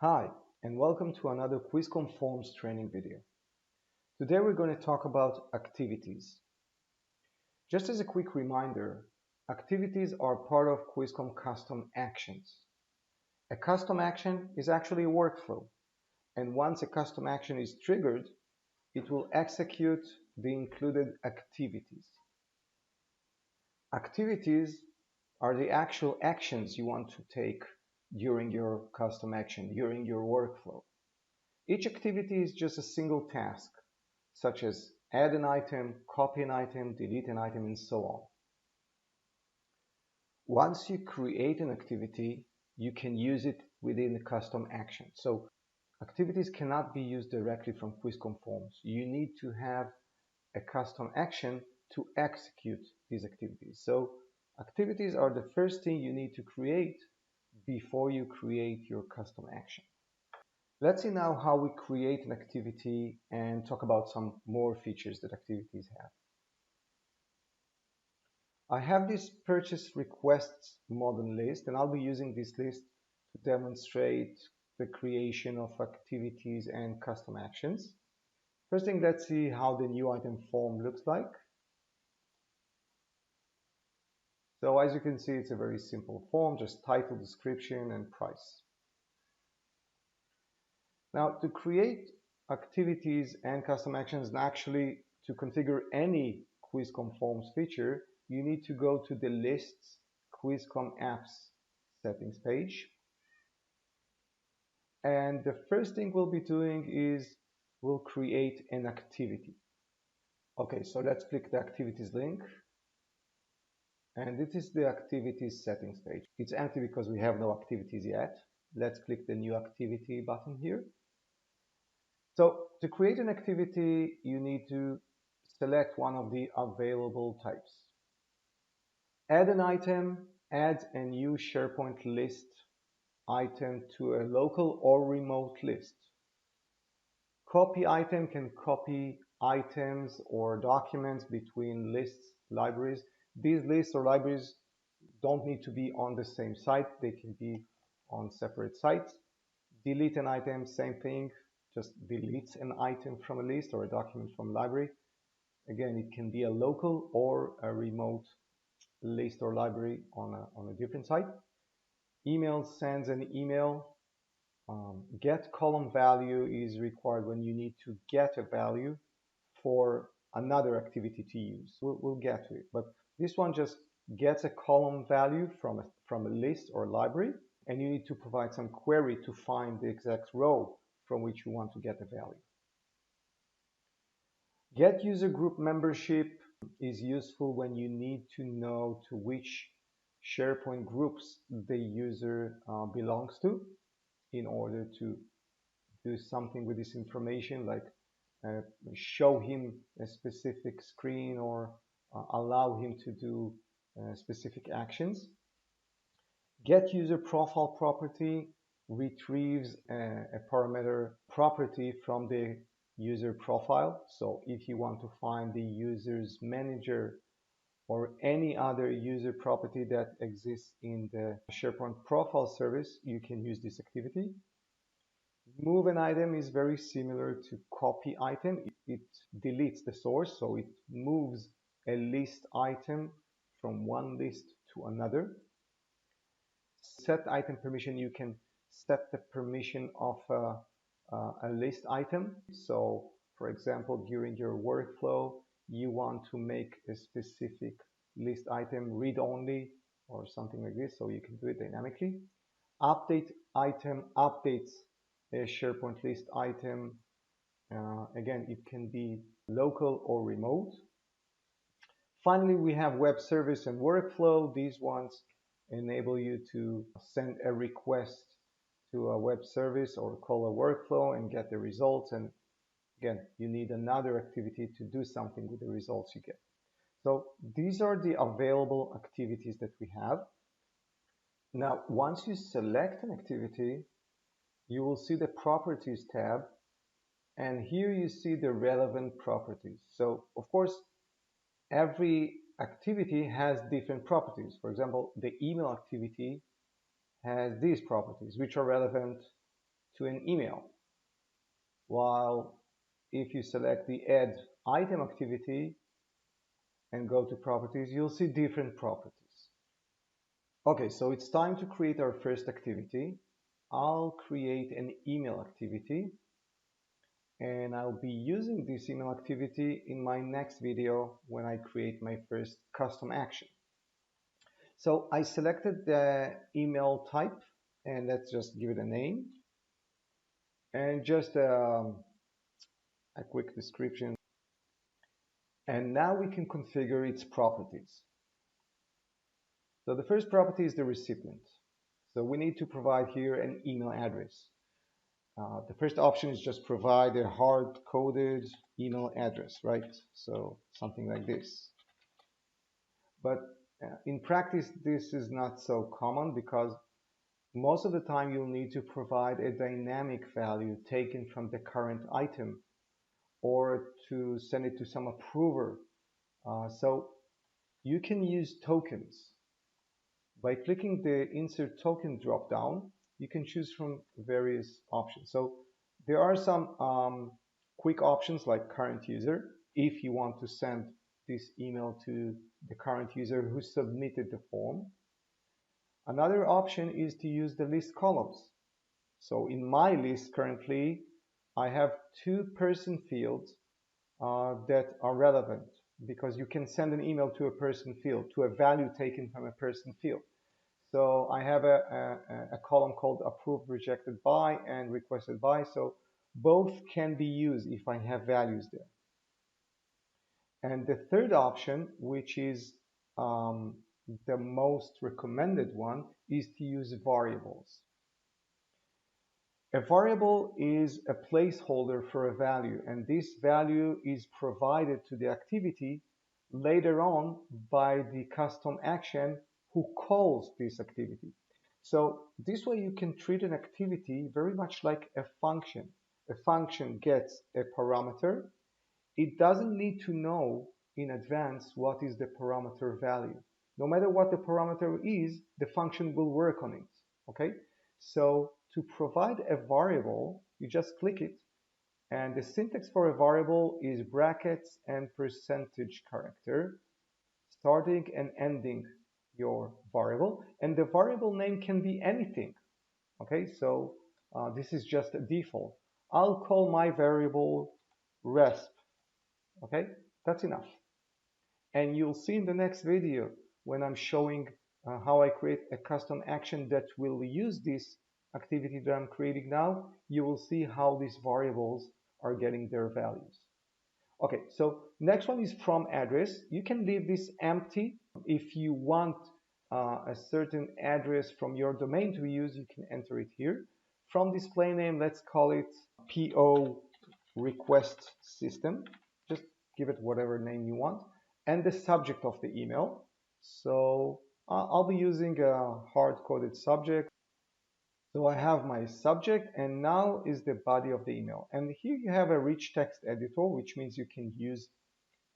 Hi, and welcome to another QuizCom Forms training video. Today we're going to talk about activities. Just as a quick reminder, activities are part of QuizCom custom actions. A custom action is actually a workflow, and once a custom action is triggered, it will execute the included activities. Activities are the actual actions you want to take during your custom action, during your workflow. Each activity is just a single task, such as add an item, copy an item, delete an item, and so on. Once you create an activity, you can use it within the custom action. So activities cannot be used directly from QuizCom forms. You need to have a custom action to execute these activities. So activities are the first thing you need to create before you create your custom action. Let's see now how we create an activity and talk about some more features that activities have. I have this purchase requests model list, and I'll be using this list to demonstrate the creation of activities and custom actions. First thing, let's see how the new item form looks like. So as you can see, it's a very simple form, just title, description, and price. Now, to create activities and custom actions, and actually to configure any QuizCom Forms feature, you need to go to the Lists QuizCom Apps settings page. And the first thing we'll be doing is we'll create an activity. Okay, so let's click the Activities link. And this is the Activities settings page. It's empty because we have no activities yet. Let's click the New Activity button here. So to create an activity, you need to select one of the available types. Add an item, add a new SharePoint list item to a local or remote list. Copy item can copy items or documents between lists, libraries. These lists or libraries don't need to be on the same site. They can be on separate sites. Delete an item, same thing. Just deletes an item from a list or a document from a library. Again, it can be a local or a remote list or library on a different site. Email sends an email. Get column value is required when you need to get a value for another activity to use. We'll get to it, but this one just gets a column value from a list or library, and you need to provide some query to find the exact row from which you want to get the value. Get user group membership is useful when you need to know to which SharePoint groups the user belongs to in order to do something with this information, like show him a specific screen or allow him to do specific actions. Get user profile property retrieves a parameter property from the user profile. So if you want to find the user's manager or any other user property that exists in the SharePoint profile service, you can use this activity. Move an item is very similar to copy item. It deletes the source, so it moves a list item from one list to another. Set item permission, you can set the permission of a list item. So for example, during your workflow, you want to make a specific list item read only or something like this, so you can do it dynamically. Update item updates a SharePoint list item. Again, it can be local or remote. Finally, we have web service and workflow. These ones enable you to send a request to a web service or call a workflow and get the results. And again, you need another activity to do something with the results you get. So these are the available activities that we have. Now, once you select an activity, you will see the Properties tab, and here you see the relevant properties. So, of course, every activity has different properties. For example, the email activity has these properties, which are relevant to an email. While if you select the add item activity and go to properties, you'll see different properties. Okay, so it's time to create our first activity. I'll create an email activity, and I'll be using this email activity in my next video when I create my first custom action. So I selected the email type, and let's just give it a name and just a quick description. And now we can configure its properties. So the first property is the recipient. So we need to provide here an email address. The first option is just provide a hard-coded email address, right? So something like this. But in practice, this is not so common because most of the time you'll need to provide a dynamic value taken from the current item or to send it to some approver. So you can use tokens. By clicking the insert token drop-down, you can choose from various options. So there are some quick options like current user if you want to send this email to the current user who submitted the form. Another option is to use the list columns. So in my list currently, I have two person fields that are relevant because you can send an email to a person field, to a value taken from a person field. So I have a column called approved, rejected by, and requested by. So both can be used if I have values there. And the third option, which is the most recommended one, is to use variables. A variable is a placeholder for a value, and this value is provided to the activity later on by the custom action who calls this activity. So this way you can treat an activity very much like a function. A function gets a parameter. It doesn't need to know in advance what is the parameter value. No matter what the parameter is, the function will work on it, okay? So to provide a variable, you just click it, and the syntax for a variable is brackets and percentage character, starting and ending your variable, and the variable name can be anything, okay? So this is just a default. I'll call my variable resp, okay? That's enough. And you'll see in the next video when I'm showing how I create a custom action that will use this activity that I'm creating now, you will see how these variables are getting their values. Okay, so next one is from address. You can leave this empty. If you want a certain address from your domain to be used, you can enter it here. From display name, let's call it PO request system. Just give it whatever name you want. And the subject of the email. So I'll be using a hard-coded subject. So I have my subject, and now is the body of the email. And here you have a rich text editor, which means you can use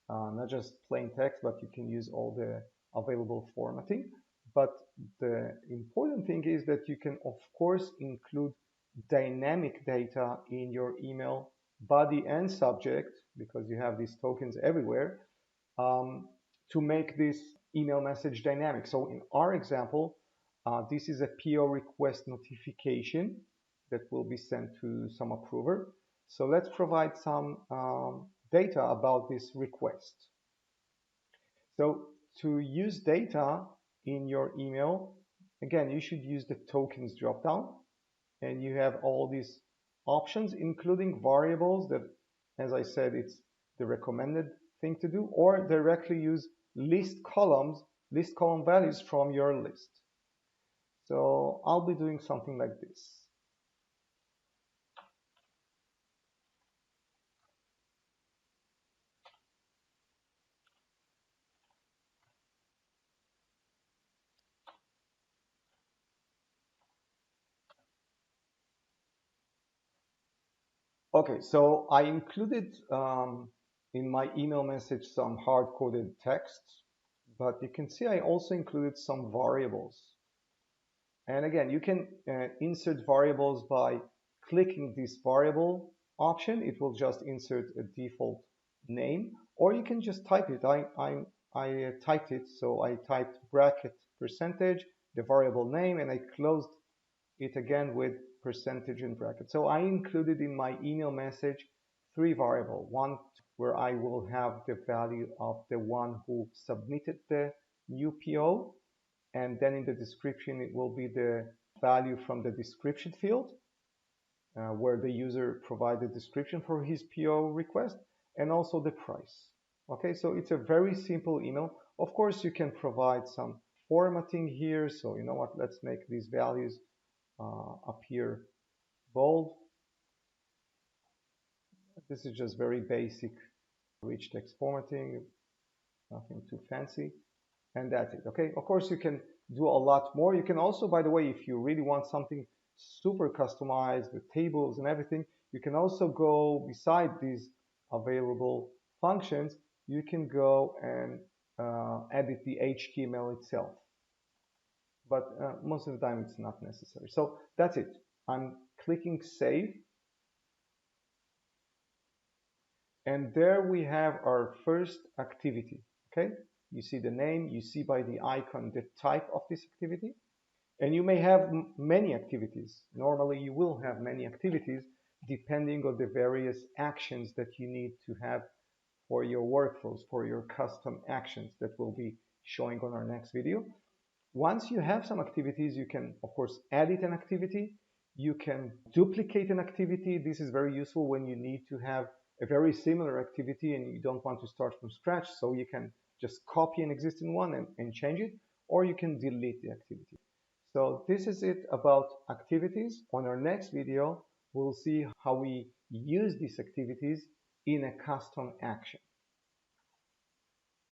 not just plain text, but you can use all the available formatting. But the important thing is that you can, of course, include dynamic data in your email body and subject, because you have these tokens everywhere, to make this email message dynamic. So in our example, this is a PO request notification that will be sent to some approver. So let's provide some data about this request. So to use data in your email, again, you should use the tokens dropdown, and you have all these options, including variables that, as I said, it's the recommended thing to do, or directly use list column values from your list. So I'll be doing something like this. Okay, so I included in my email message some hard-coded text, but you can see I also included some variables. And again, you can insert variables by clicking this variable option, it will just insert a default name, or you can just type it. I typed it, so I typed bracket percentage, the variable name, and I closed it again with percentage in bracket. So I included in my email message three variables. One where I will have the value of the one who submitted the new PO, and then in the description it will be the value from the description field, where the user provided description for his PO request, and also the price. Okay, so it's a very simple email. Of course, you can provide some formatting here. So you know what, let's make these values appear bold. This is just very basic rich text formatting, nothing too fancy, and that's it. Okay, of course you can do a lot more. You can also, by the way, if you really want something super customized with tables and everything, you can also go beside these available functions, you can go and edit the HTML itself, but most of the time it's not necessary. So that's it. I'm clicking save, and there we have our first activity. Okay, you see the name, you see by the icon the type of this activity, and you may have many activities. Normally you will have many activities depending on the various actions that you need to have for your workflows, for your custom actions that will be showing on our next video. Once you have some activities, you can, of course, edit an activity. You can duplicate an activity. This is very useful when you need to have a very similar activity and you don't want to start from scratch. So you can just copy an existing one and change it, or you can delete the activity. So this is it about activities. On our next video, we'll see how we use these activities in a custom action.